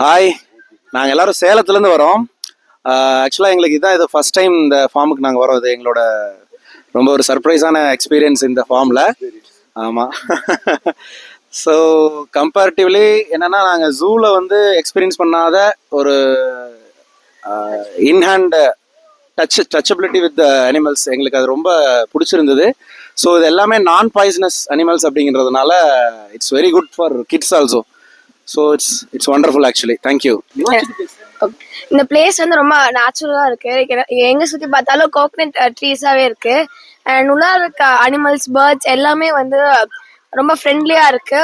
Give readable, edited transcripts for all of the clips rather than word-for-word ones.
Hi, நாங்கள் எல்லாரும் சேலத்துலேருந்து வரோம். ஆக்சுவலாக எங்களுக்கு இதான் இது ஃபர்ஸ்ட் டைம் இந்த ஃபார்முக்கு நாங்கள் வரோம். இது எங்களோட ரொம்ப ஒரு சர்ப்ரைஸான எக்ஸ்பீரியன்ஸ் இந்த ஃபார்மில். ஆமாம். ஸோ கம்பேரிட்டிவ்லி என்னென்னா, நாங்கள் ஜூவில் வந்து எக்ஸ்பீரியன்ஸ் பண்ணாத ஒரு இன்ஹேண்ட் டச்சபிலிட்டி வித் அனிமல்ஸ் எங்களுக்கு அது ரொம்ப பிடிச்சிருந்தது. ஸோ இது எல்லாமே நான் பாய்சனஸ் அனிமல்ஸ் அப்படிங்கிறதுனால it's very good for kids also. So it's wonderful actually. Thank you. இந்த பிளேஸ் வந்து ரொம்ப நேச்சுரலா இருக்கு. எங்க சுத்தி பார்த்தாலும் கோகனட் ட்ரீஸாவே இருக்கு. அண்ட் உள்ள இருக்க அனிமல்ஸ், பேர்ட்ஸ் எல்லாமே வந்து ரொம்ப ஃப்ரெண்ட்லியா இருக்கு.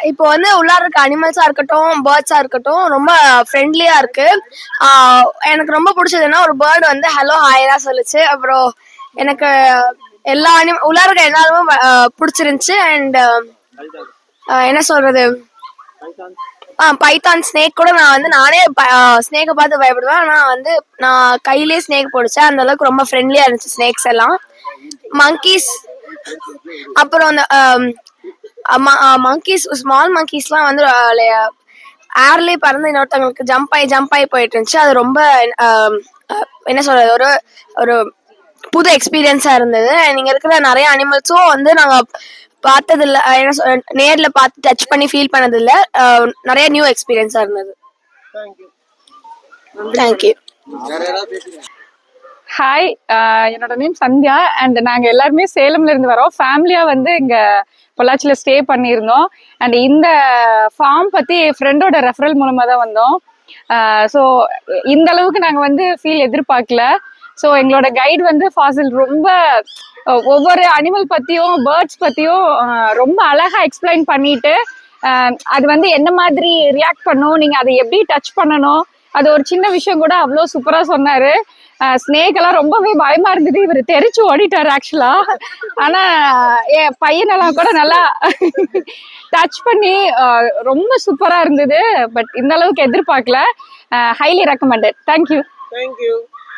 இப்போ வந்து உள்ளார இருக்க அனிமல்ஸா இருக்கட்டும், பேர்ட்ஸா இருக்கட்டும், ரொம்ப ஃப்ரெண்ட்லியா இருக்கு. எனக்கு ரொம்ப பிடிச்சதுன்னா, ஒரு பேர்டு வந்து ஹலோ ஹாயா சொல்லுச்சு. அப்புறம் எனக்கு எல்லா உள்ளார இருக்க எல்லாருமே பிடிச்சிருந்துச்சு. அண்ட் என்ன சொல்றது, பைத்தான் ஸ்னேக் கூட நானே ஸ்னேக்கை பார்த்து பயப்படுவேன். ஆனா வந்து நான் கையிலேயே ஸ்னேக் பிடிச்சேன். அந்த அளவுக்கு ரொம்ப ஃப்ரெண்ட்லியா இருந்துச்சு ஸ்னேக்ஸ் எல்லாம். மங்கீஸ், அப்புறம் அந்த மங்கீஸ், ஸ்மால் மங்கீஸ்லாம் வந்து ஏர்லயே பறந்து இன்னொருத்தவங்களுக்கு ஜம்ப் ஆகி போயிட்டு இருந்துச்சு. அது ரொம்ப என்ன சொல்றது, ஒரு ஒரு புது எக்ஸ்பீரியன்ஸா இருந்தது. நீங்க இருக்கிற நிறைய அனிமல்ஸும் வந்து நாங்க பார்த்தது இல்ல, என்ன நேர்ல பார்த்து டச் பண்ணி ஃபீல் பண்ணது இல்ல. நிறைய நியூ எக்ஸ்பீரியன்ஸா இருந்தது. தேங்க்யூ. ஹாய், என்னோட நேம் சந்தியா. அண்ட் நாங்கள் எல்லாருமே சேலம்ல இருந்து வரோம். ஃபேமிலியாக வந்து இங்கே பொள்ளாச்சியில் ஸ்டே பண்ணியிருந்தோம். அண்ட் இந்த ஃபார்ம் பற்றி என் ஃப்ரெண்டோட ரெஃபரல் மூலமாக தான் வந்தோம். ஸோ இந்த அளவுக்கு நாங்கள் வந்து ஃபீல் எதிர்பார்க்கல. ஸோ எங்களோட கைடு வந்து ஃபாசில் ரொம்ப ஒவ்வொரு அனிமல் பற்றியும், பேர்ட்ஸ் பற்றியும் ரொம்ப அழகாக எக்ஸ்பிளைன் பண்ணிட்டு, அது வந்து என்ன மாதிரி ரியாக்ட் பண்ணும், நீங்கள் அதை எப்படி டச் பண்ணணும், அது ஒரு சின்ன விஷயம் கூட அவ்வளோ சூப்பராக சொன்னார். ஸ்னேக் எல்லாம் ரொம்பவே பயமா இருந்தது. இவர் தெரிச்சு ஓடிட்டார் ஆக்சுவலா. ஆனா என் பையனெல்லாம் கூட நல்லா டச் பண்ணி ரொம்ப சூப்பரா இருந்தது. பட் இந்த அளவுக்கு எதிர்பார்க்கல. Highly recommended. தேங்க்யூ.